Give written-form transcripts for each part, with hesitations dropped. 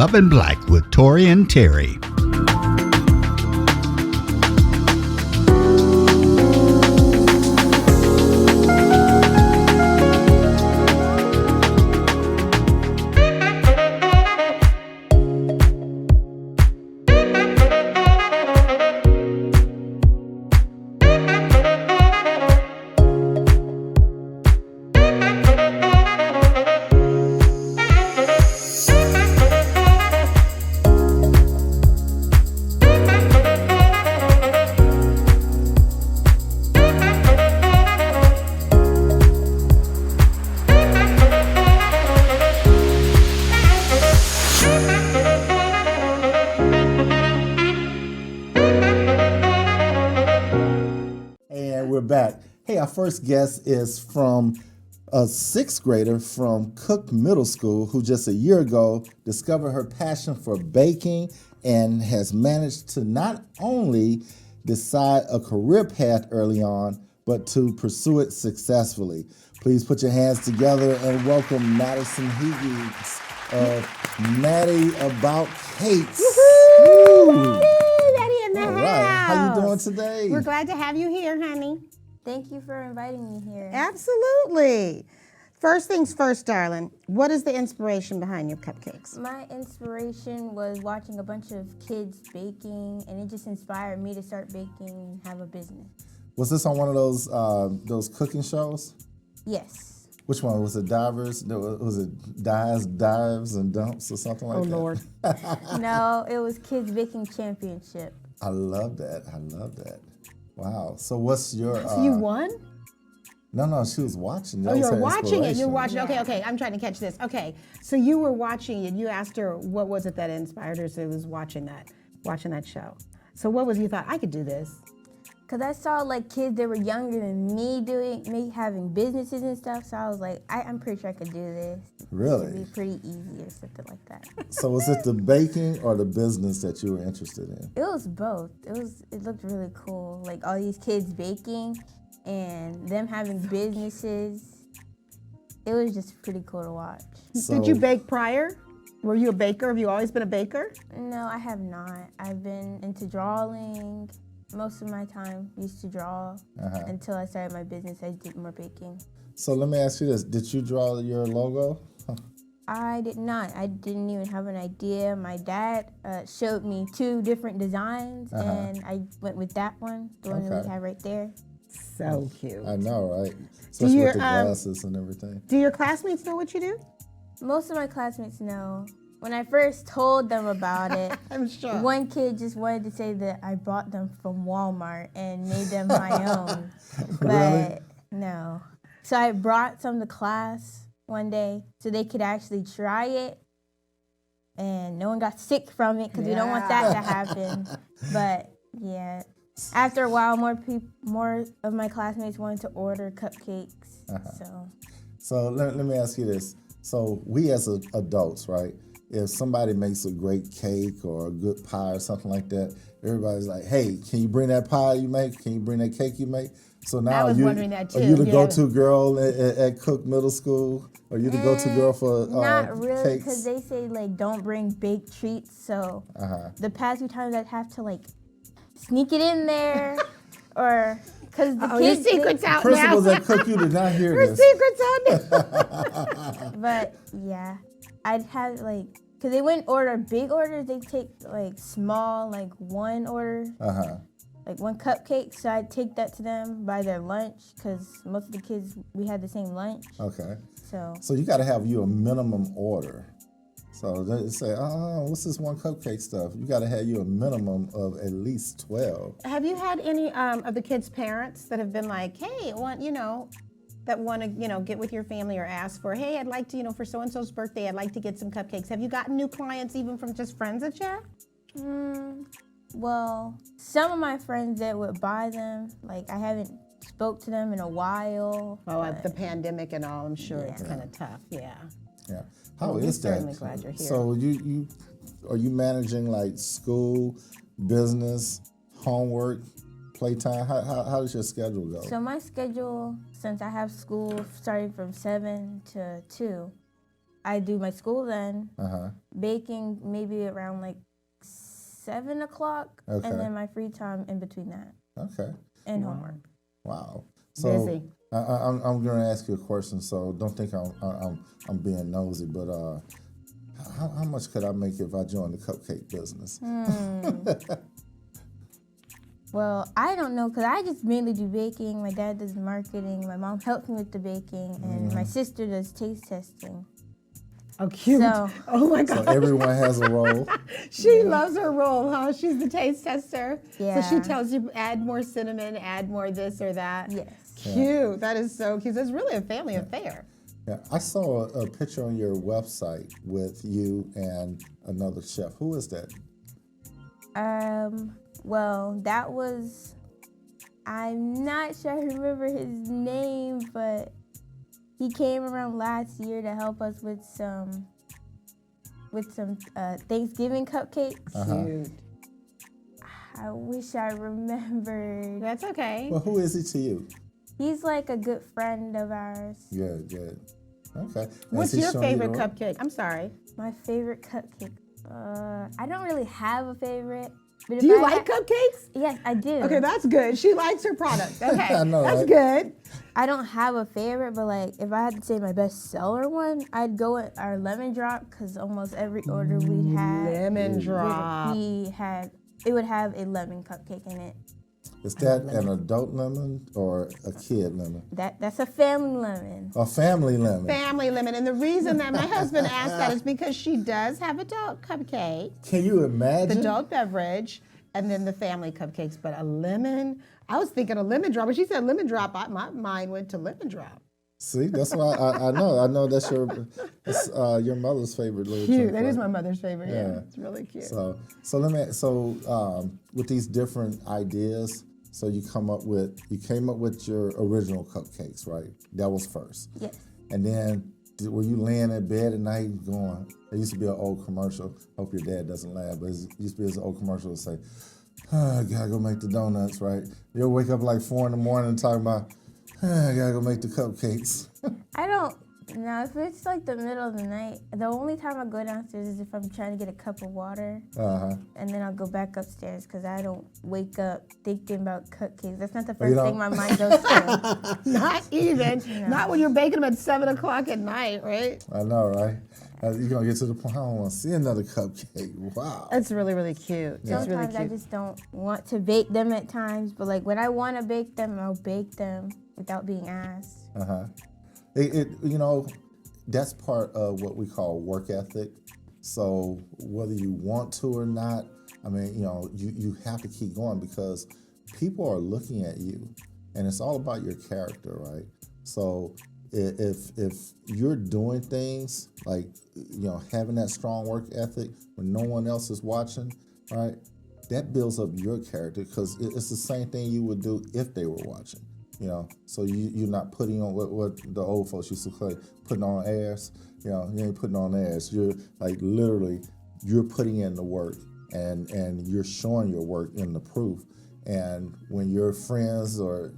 Love and Black with Tori and Terry. We're back. Hey, our first guest is from a sixth grader from Cook Middle School who just a year ago discovered her passion for baking and has managed to not only decide a career path early on, but to pursue it successfully. Please put your hands together and welcome Madison Higgins of Madi About Cakes. Woo-hoo! Daddy in the house. All right, how you doing today? We're glad to have you here, honey. Thank you for inviting me here. Absolutely. First things first, darling. What is the inspiration behind your cupcakes? My inspiration was watching a bunch of kids baking, and it just inspired me to start baking and have a business. Was this on one of those cooking shows? Yes. Which one? Was it Divers? Was it Dives and Dumps or something like that? Oh, Lord. No, it was Kids Baking Championship. I love that. Wow. So what's your... So you won? No, she was watching. Oh, you're watching it. You're watching. Yeah. Okay. I'm trying to catch this. Okay. So you were watching it. You asked her, what was it that inspired her to was watching that show. So what was you thought, I could do this? Because I saw like kids that were younger than me having businesses and stuff. So I was like, I'm pretty sure I could do this. Really? It would be pretty easy or something like that. So was it the baking or the business that you were interested in? It was both. It looked really cool. Like all these kids baking and them having businesses. It was just pretty cool to watch. So, Did you bake prior? Were you a baker? Have you always been a baker? No, I have not. I've been into drawing. Most of my time used to draw until I started my business. I did more baking. So let me ask you this. Did you draw your logo? I did not. I didn't even have an idea. My dad showed me 2 different designs, and I went with that one, the one that we have right there. So cute. I know, right? Especially with the glasses and everything. Do your classmates know what you do? Most of my classmates know. When I first told them about it, I'm sure. One kid just wanted to say that I bought them from Walmart and made them my own. But Really? no. So I brought some to class one day so they could actually try it. And no one got sick from it because we don't want that to happen. But yeah, after a while, more of my classmates wanted to order cupcakes. So let me ask you this. So we as adults, right? If somebody makes a great cake or a good pie or something like that, everybody's like, hey, can you bring that pie you make? Can you bring that cake you make? So now I was wondering that too. Are you the go-to girl at Cook Middle School? Are you the go-to girl for not really, cakes? because they say like don't bring baked treats. So the past few times I'd have to like sneak it in there, or because the kids. Your secret's out now. Principals at Cook, you did not hear Your this. secret's out now. But yeah, I'd have like, because they wouldn't order big orders. They take like small, like one order. Like one cupcake, so I'd take that to them by their lunch, because most of the kids, we had the same lunch. Okay. So you got to have you a minimum order. So they say, what's this one cupcake stuff? You got to have you a minimum of at least 12. Have you had any of the kids' parents that have been like, hey, that want to, get with your family or ask for, hey, I'd like to, for so-and-so's birthday, I'd like to get some cupcakes. Have you gotten new clients even from just friends that you have? Well, some of my friends that would buy them, like I haven't spoke to them in a while. Oh, the pandemic and all, I'm sure it's kind of tough. Yeah. Yeah. How is that? Certainly glad you're here. So you are you managing like school, business, homework, playtime? How does your schedule go? So my schedule, since I have school starting from 7 to 2, I do my school then. Uh-huh. Baking maybe around like 7 o'clock, Okay. and then my free time in between that Okay. and homework. Wow. So Busy. I'm going to ask you a question. So don't think I'm being nosy, but how much could I make if I joined the cupcake business? Well, I don't know, because I just mainly do baking. My dad does marketing. My mom helps me with the baking, and my sister does taste testing. Oh, cute. So- Oh my So God. everyone has a role. She loves her role, huh? She's the taste tester. Yeah. So she tells you add more cinnamon, add more this or that. Yes. Cute. That is so cute. That's really a family affair. Yeah, I saw a picture on your website with you and another chef. Who is that? Well, that was, I'm not sure I remember his name, but he came around last year to help us with some Thanksgiving cupcakes. Cute. I wish I remembered. That's okay. Well, who is he to you? He's like a good friend of ours. Good. Okay. What's Has he your shown you favorite the ro- cupcake? I'm sorry. My favorite cupcake. I don't really have a favorite. But Do if you I like cupcakes? Yes, I do. Okay, that's good. She likes her product. Okay, I know, that's right? good. I don't have a favorite, but like if I had to say my best seller one, I'd go with our lemon drop, because almost every order we had, Lemon drop. it would have a lemon cupcake in it. Is that an adult lemon or a kid lemon? That's a family lemon. A family lemon. Family lemon. And the reason that my husband asked that is because she does have adult cupcake, Can you the imagine? adult beverage, and then the family cupcakes. But a lemon, I was thinking a lemon drop. When she said lemon drop, my mind went to lemon drop. See, that's why I know that's your mother's favorite little Cute. drink, That is right? my mother's favorite. Yeah, Yeah. it's really cute. So with these different ideas, so you came up with your original cupcakes, right? That was first. Yes. And then were you laying in bed at night going? There used to be an old commercial. Hope your dad doesn't laugh, but it used to be this old commercial that say, I gotta go make the donuts, right? You'll wake up like 4 in the morning talking about, I gotta go make the cupcakes. I don't know if it's like the middle of the night. The only time I go downstairs is if I'm trying to get a cup of water, and then I'll go back upstairs, because I don't wake up thinking about cupcakes. That's not the first don't? thing my mind goes to. Not even. Not when you're baking them at 7 o'clock at night, right? I know, right? You're gonna get to the point, I don't wanna see another cupcake. Wow. That's really, really cute. It's really Sometimes I cute. just don't want to bake them at times, but like when I want to bake them, I'll bake them without being asked. That's part of what we call work ethic. So whether you want to or not, I mean, you have to keep going, because people are looking at you, and it's all about your character, right? So if you're doing things like, having that strong work ethic when no one else is watching, right? That builds up your character, because it's the same thing you would do if they were watching. So you're not putting on what the old folks used to say, putting on airs. You ain't putting on airs. You're like literally, you're putting in the work, and you're showing your work in the proof. And when your friends or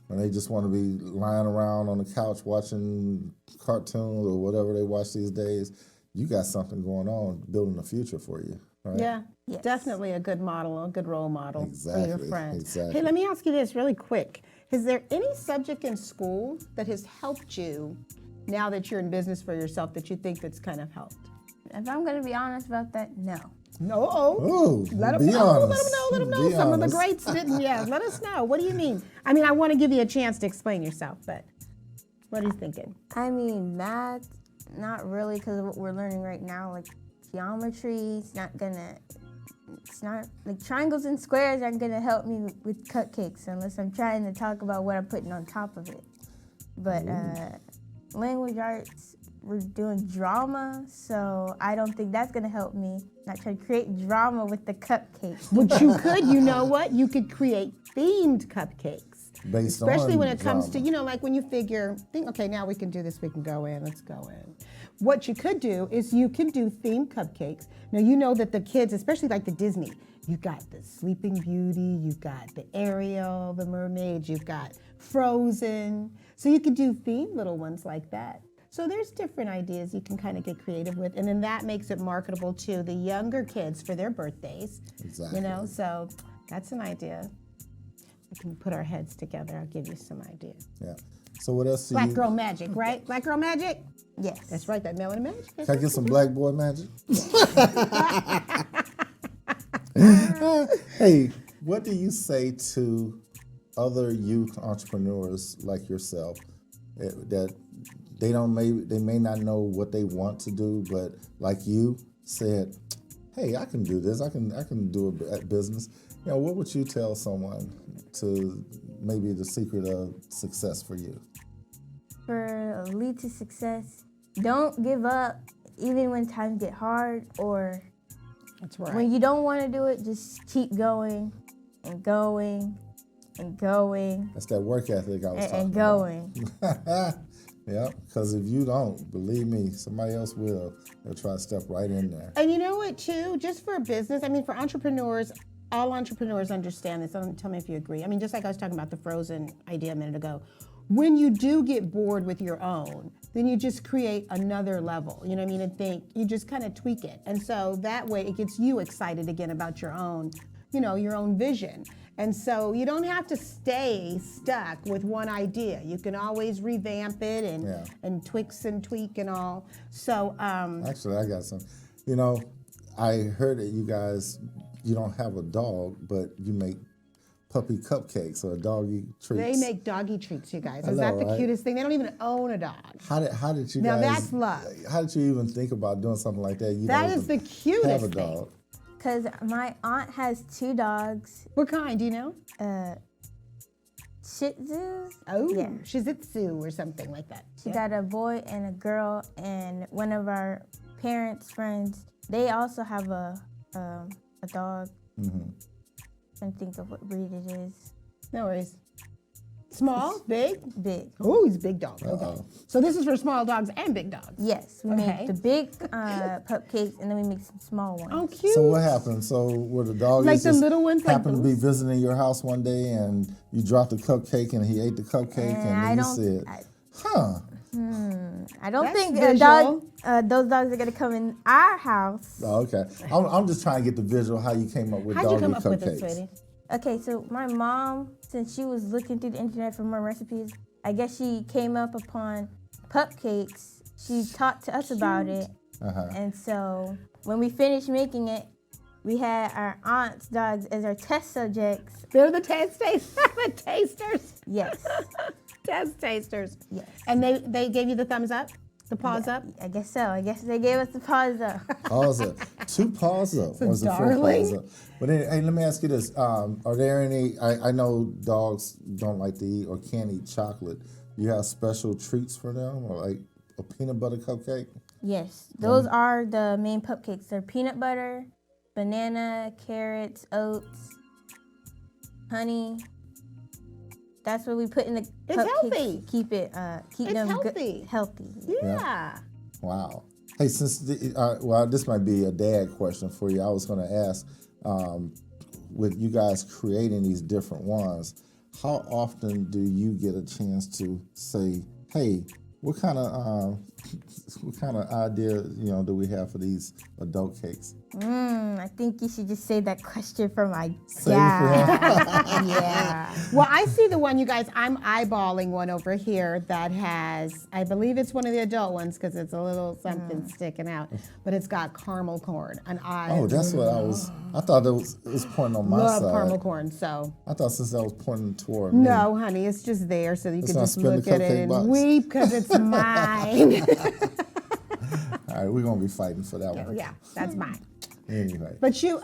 when they just want to be lying around on the couch watching cartoons or whatever they watch these days, you got something going on, building a future for you. Right? Yeah, Yes. definitely a good model, a good role model for your Exactly, friends. exactly. Hey, let me ask you this really quick. Is there any subject in school that has helped you now that you're in business for yourself that you think that's kind of helped? If I'm going to be honest about that, no. No. Ooh, Let them be know. honest. Let them know. Be Some of the honest. greats didn't. Yeah, let us know. What do you mean? I mean, I want to give you a chance to explain yourself, but what are you thinking? I mean, math, not really, because of what we're learning right now, like geometry, it's not like triangles and squares aren't gonna help me with cupcakes unless I'm trying to talk about what I'm putting on top of it. But language arts, we're doing drama, so I don't think that's gonna help me. Not trying to create drama with the cupcakes. But you could, you know what? You could create themed cupcakes. Based Especially on when it comes to, drama. like when you think, okay, now we can do this, we can go in, let's go in. What you could do is you can do themed cupcakes. Now, you know that the kids, especially like the Disney, you got the Sleeping Beauty, you got the Ariel, the mermaids, you've got Frozen. So you could do themed little ones like that. So there's different ideas you can kind of get creative with, and then that makes it marketable to the younger kids for their birthdays. Exactly. You know, so that's an idea. We can put our heads together. I'll give you some ideas. Yeah. So what else do Black you... girl magic, right? Black girl magic? Yes. That's right, that melanin magic. Can I get some black boy magic? Hey, what do you say to other youth entrepreneurs like yourself that they may not know what they want to do, but like you said, hey, I can do this. I can do a business. You know, what would you tell someone to maybe the secret of success for you? For lead to success, don't give up even when times get hard, or That's right. when you don't want to do it, just keep going and going and going That's that work ethic I was talking and about. going. Yeah, because if you don't, believe me, somebody else will. They'll try to step right in there. And you know what, too? Just for business, I mean, for entrepreneurs, all entrepreneurs understand this. Tell me if you agree. I mean, just like I was talking about the frozen idea a minute ago. When you do get bored with your own, then you just create another level, you know what I mean, and think, you just kind of tweak it. And so that way it gets you excited again about your own, you know, your own vision. And so you don't have to stay stuck with one idea. You can always revamp it and twix and tweak and all. So Actually, I got some. You know, I heard that you don't have a dog, but you make puppy cupcakes or doggy treats. they make doggy treats, you guys. Is know, that the right? cutest thing? They don't even own a dog. How did you Now guys? that's love. How did you even think about doing something like that? You That don't is the even cutest have a thing. dog. Because my aunt has 2 dogs, What kind, do you know? Shih Tzus. Oh, Yeah. Shih Tzu or something like that. She got a boy and a girl, and one of our parents' friends, they also have a dog. Mm-hmm. Trying to think of what breed it is. No worries. Small, big? Big. Oh, he's a big dog. Okay. Uh-oh. So this is for small dogs and big dogs. Yes, we Okay. make the big cupcakes, and then we make some small ones. Oh, cute. So what happened? So were the doggies Like the just little ones, like happened to be those? visiting your house one day and you dropped the cupcake and he ate the cupcake and I then you don't- said, I- huh. I don't That's think visual. those dogs are gonna come in our house. Oh, okay. I'm just trying to get the visual how you came up with How'd you doggy come up cupcakes. with it, sweetie? Okay, so my mom, since she was looking through the internet for more recipes, I guess she came up upon cupcakes. She talked to us about it, Uh-huh. and so when we finished making it, we had our aunt's dogs as our test subjects. They're the the tasters. Yes, Test tasters. yes. And they gave you the thumbs up? The paws up? I guess so. I guess they gave us the paws up. Paws up. 2 paws up. So Or is it 4 darling. paws up? But hey, let me ask you this. Are there any, I know dogs don't like to eat or can't eat chocolate. You have special treats for them or like a peanut butter cupcake? Yes, those are the main cupcakes. They're peanut butter, banana, carrots, oats, honey. That's what we put in the It's cupcakes. healthy. To keep it, keep It's them healthy. healthy. Yeah. Wow. Hey, well, this might be a dad question for you. I was going to ask, with you guys creating these different ones, how often do you get a chance to say, "Hey, what kind of idea do we have for these adult cakes?" I think you should just save that question for my Save it for him. dad. Yeah. Well, I see the one, you guys, I'm eyeballing one over here that has, I believe it's one of the adult ones because it's a little something sticking out, but it's got caramel corn. And I Oh, that's what I thought it was pointing on my love side. caramel corn. So, I thought since that was pointing toward me. no, honey, it's just there so you can not just spend the look at it cupcake and box. weep because it's mine. All right, we're going to be fighting for that one. Yeah, that's mine. Anyway. But you,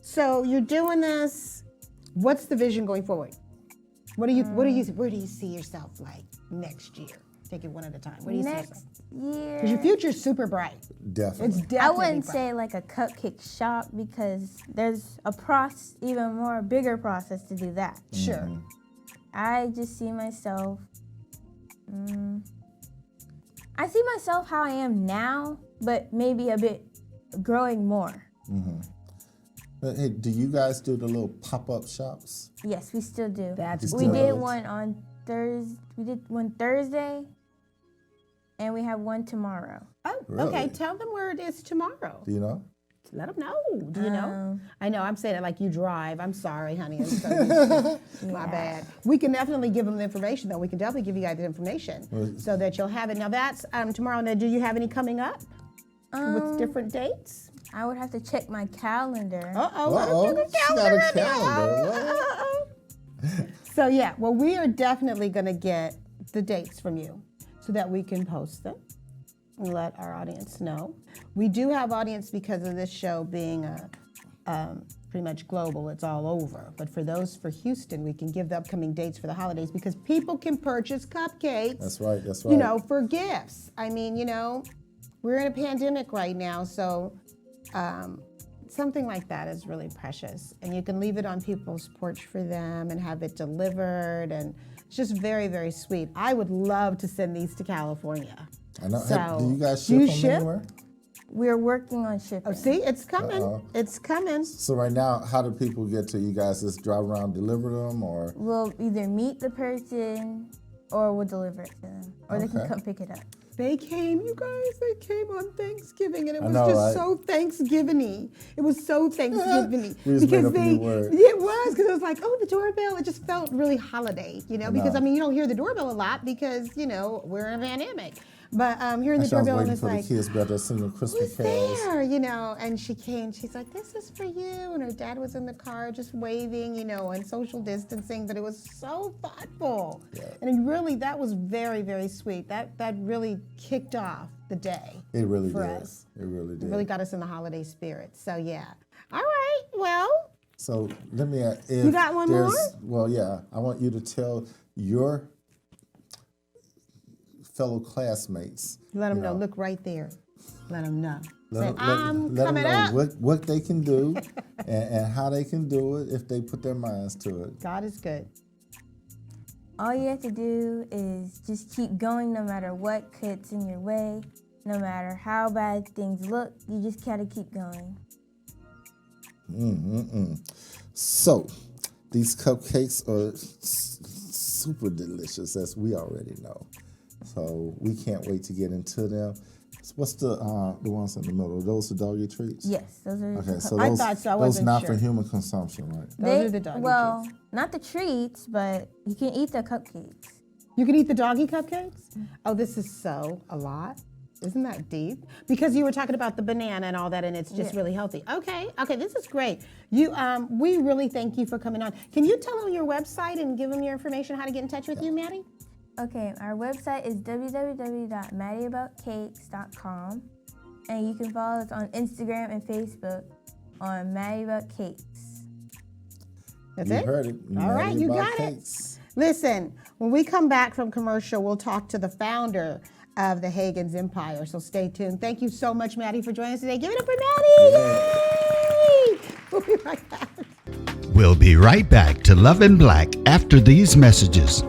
so you're doing this. What's the vision going forward? Where do you see yourself like next year? Take it one at a time. Where do you see yourself? Next year. Because your future's super bright. Definitely. It's definitely I wouldn't bright. say like a cupcake shop because there's a even more bigger process to do that. Sure. I just see myself. I see myself how I am now, but maybe a bit growing more. But hey, do you guys do the little pop-up shops? Yes, we still do. That's You we still did do? one on Thursday. We did one Thursday, and we have one tomorrow. Oh, Really? okay. Tell them where it is tomorrow. Do you know? Let them know. Do you know? I know. I'm saying it like you drive. I'm sorry, honey. I'm so my bad. We can definitely give them the information, though. We can definitely give you guys the information so that you'll have it. Now, that's tomorrow. Now, do you have any coming up with different dates? I would have to check my calendar. Uh-oh. She got a calendar. So, yeah. Well, we are definitely going to get the dates from you so that we can post them. Let our audience know. We do have audience because of this show being pretty much global. It's all over. But for those for Houston, we can give the upcoming dates for the holidays because people can purchase cupcakes. That's right. You know, for gifts. I mean, you know, we're in a pandemic right now, so something like that is really precious. And you can leave it on people's porch for them and have it delivered. And it's just very, very sweet. I would love to send these to California. I know. So, do you guys do you ship them ship? anywhere? We're working on shipping. Oh, see, it's coming. It's coming. So right now, how do people get to you guys? Just drive around, deliver them, or? We'll either meet the person or we'll deliver it to them. Or they can Okay. come pick it up. They came, you guys, they came on Thanksgiving, and it was know, just right? so Thanksgiving-y. It was so Thanksgiving-y. We just made up a new word. It was, because it was like, oh, the doorbell. It just felt really holiday, you know, because, I mean, you don't hear the doorbell a lot because, you know, we're in a pandemic. But hearing the Actually, I was doorbell, and waiting it's for like, the kids back there singing Christmas who's carols. there, you know, and she came, she's like, this is for you, and her dad was in the car just waving, you know, and social distancing, but it was so thoughtful. Yeah. And it really, that was very, very sweet. That really kicked off the day. It really for did. us. It really did. It really got us in the holiday spirit. So yeah. All right, well, So let me ask. You got one more? Well, yeah. I want you to tell your fellow classmates. let them you know. Look right there. Let them know. Say, Let I'm them coming know up. what they can do and how they can do it if they put their minds to it. God is good. All you have to do is just keep going no matter what gets in your way, no matter how bad things look, you just gotta keep going. So, these cupcakes are super delicious, as we already know. So we can't wait to get into them. So what's the ones in the middle? Are those the doggy treats? Yes, those are Okay, so I those, thought so, I those wasn't not sure. for human consumption, right? Those are the doggy well, treats. not the treats, but you can eat the cupcakes. You can eat the doggy cupcakes? Oh, this is so a lot. Isn't that deep? Because you were talking about the banana and all that, and it's just really healthy. Okay, this is great. You, we really thank you for coming on. Can you tell them your website and give them your information, how to get in touch with you, Maddie? Okay, our website is www.madiaboutcakes.com, and you can follow us on Instagram and Facebook on Madi About Cakes. That's You it? heard it. All right, Madi you About got Cakes. it. Listen, when we come back from commercial, we'll talk to the founder of the Hagen's Empire, so stay tuned. Thank you so much, Maddie, for joining us today. Give it up for Maddie! Yay! We'll be right back. We'll be right back to Love and Black after these messages.